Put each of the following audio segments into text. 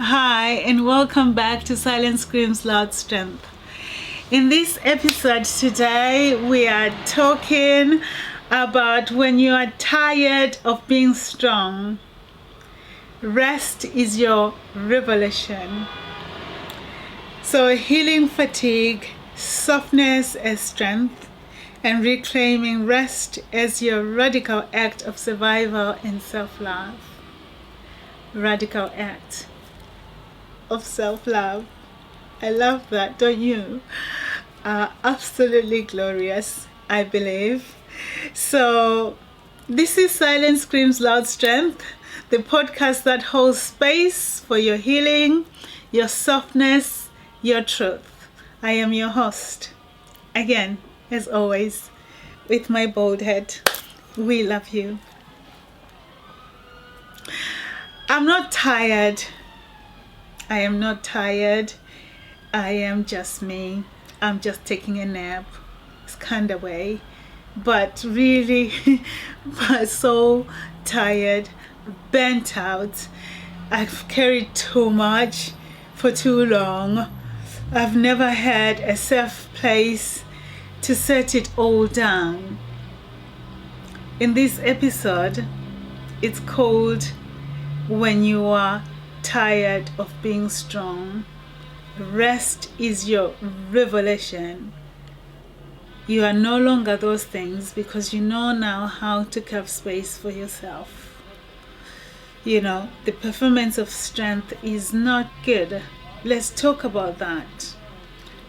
Hi, and welcome back to Silence Screams Loud Strength. In this episode today, we are talking about when you are tired of being strong. Rest is your revelation. So, healing fatigue, softness as strength, and reclaiming rest as your radical act of survival and self-love. Radical act of self-love. I love that, don't you? Absolutely glorious, I believe. So this is Silence Screams Loud Strength, the podcast that holds space for your healing, your softness, your truth. I am your host, again, as always, with my bald head. We love you. I'm not tired. I am not tired. I am just me. I'm just taking a nap. It's kind of way. But really, but so tired, burnt out. I've carried too much for too long. I've never had a safe place to set it all down. In this episode, it's called When You Are Tired of Being Strong. Rest is your revelation. You are no longer those things because you know now how to carve space for yourself. You know, the performance of strength is not good. Let's talk about that.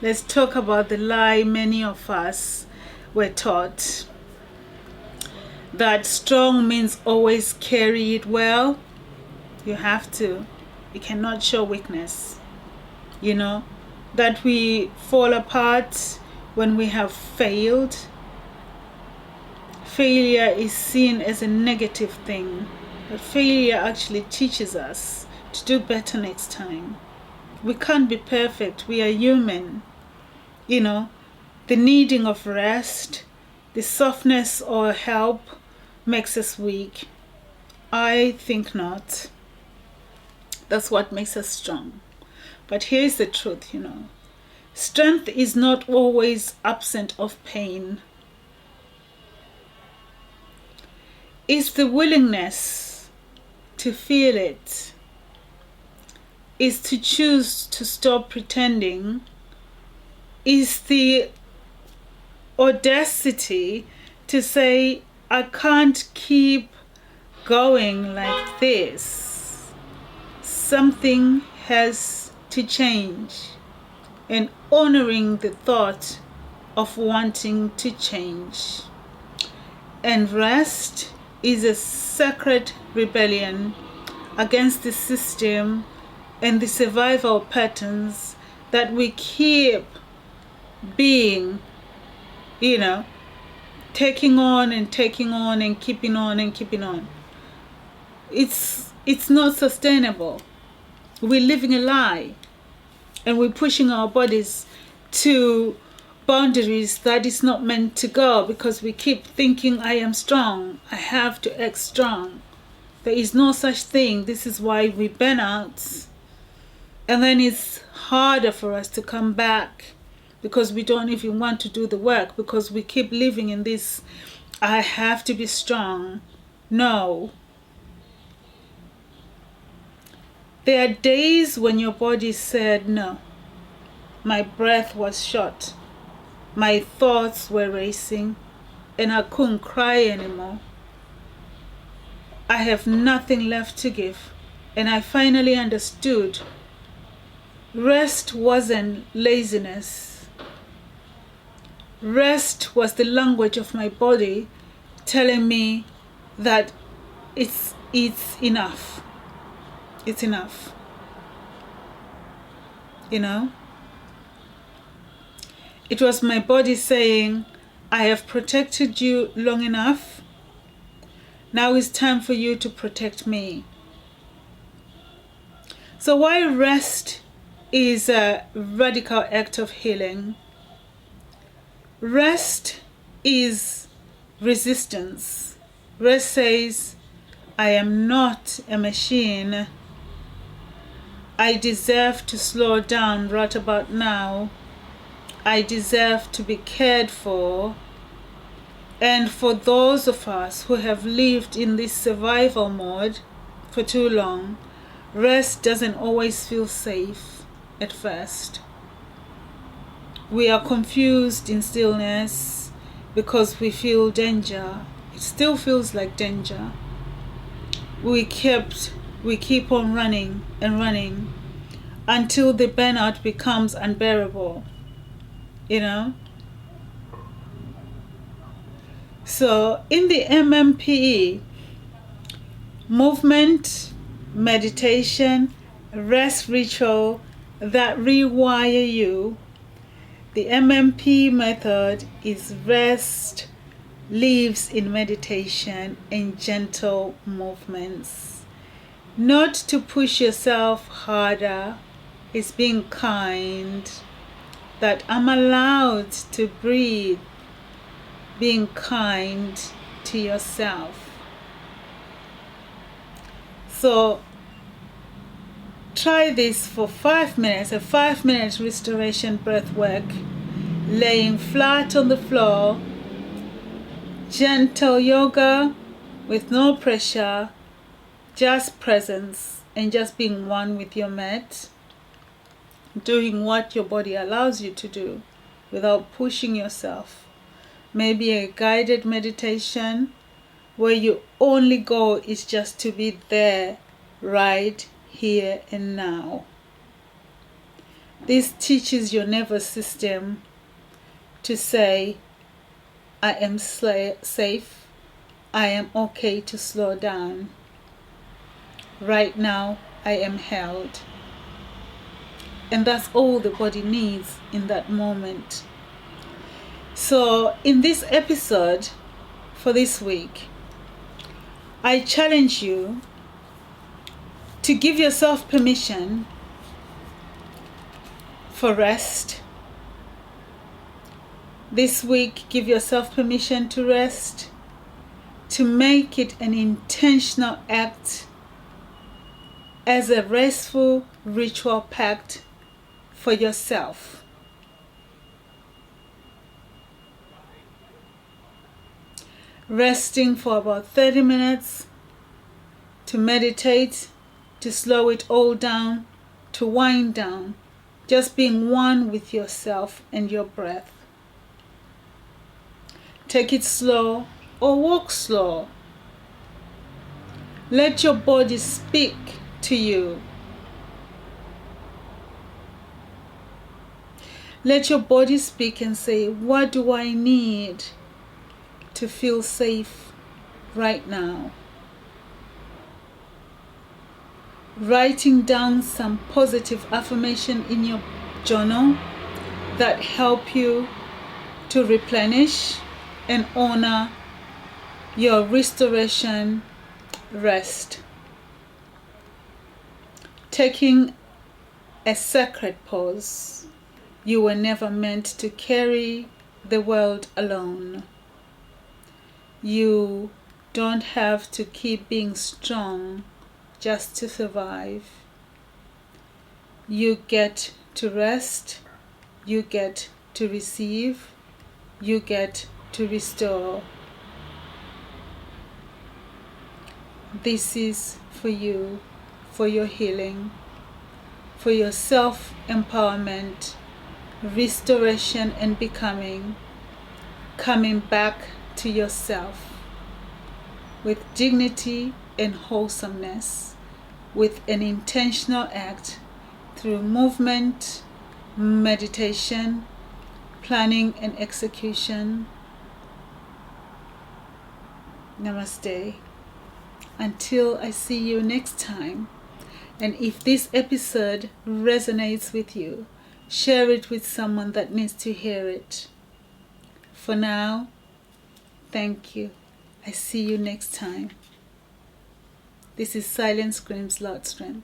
Let's talk about the lie many of us were taught, that strong means always carry it well. You have to. You cannot show weakness. You know, that we fall apart when we have failed. Failure is seen as a negative thing, but failure actually teaches us to do better next time. We can't be perfect. We are human. You know, the needing of rest, the softness or help makes us weak. I think not. That's what makes us strong. But here's the truth, strength is not always absent of pain. It's the willingness to feel it. It's to choose to stop pretending. It's the audacity to say, I can't keep going like this. Something has to change, and honoring the thought of wanting to change. And rest is a sacred rebellion against the system and the survival patterns that we keep being, taking on and taking on and keeping on and keeping on. It's not sustainable. We're living a lie, and we're pushing our bodies to boundaries that is not meant to go because we keep thinking, I am strong, I have to act strong. There is no such thing. This is why we burn out, and then it's harder for us to come back because we don't even want to do the work because we keep living in this, I have to be strong. No. There are days when your body said no. My breath was short. My thoughts were racing, and I couldn't cry anymore. I have nothing left to give, and I finally understood. Rest wasn't laziness. Rest was the language of my body telling me that it's enough. It's enough. It was my body saying, I have protected you long enough. Now it's time for you to protect me. So while rest is a radical act of healing, rest is resistance. Rest says, I am not a machine. I deserve to slow down right about now. I deserve to be cared for. And for those of us who have lived in this survival mode for too long, rest doesn't always feel safe at first. We are confused in stillness because we feel danger. It still feels like danger. We keep on running and running until the burnout becomes unbearable, you know? So in the MMPE, movement, meditation, rest ritual that rewire you, the MMP method is rest lives in meditation and gentle movements. Not to push yourself harder, it's being kind, that I'm allowed to breathe, being kind to yourself. So try this for 5 minutes, a 5-minute restoration breath work, laying flat on the floor, gentle yoga with no pressure, just presence and just being one with your mat, doing what your body allows you to do without pushing yourself. Maybe a guided meditation where your only goal is just to be there, right here and now. This teaches your nervous system to say, I am safe, I am okay to slow down. Right now, I am held. And that's all the body needs in that moment. So in this episode for this week, I challenge you to give yourself permission for rest. This week, give yourself permission to rest, to make it an intentional act as a restful ritual pact for yourself. Resting for about 30 minutes, to meditate, to slow it all down, to wind down, just being one with yourself and your breath. Take it slow or walk slow. Let your body speak to you. Let your body speak and say, what do I need to feel safe right now? Writing down some positive affirmation in your journal that help you to replenish and honor your restoration rest. Taking a sacred pause. You were never meant to carry the world alone. You don't have to keep being strong just to survive. You get to rest, you get to receive, you get to restore. This is for you, for your healing, for your self-empowerment, restoration and becoming, coming back to yourself with dignity and wholesomeness, with an intentional act through movement, meditation, planning and execution. Namaste. Until I see you next time. And if this episode resonates with you, share it with someone that needs to hear it. For now, thank you. I see you next time. This is Silence Screams Loud Strength.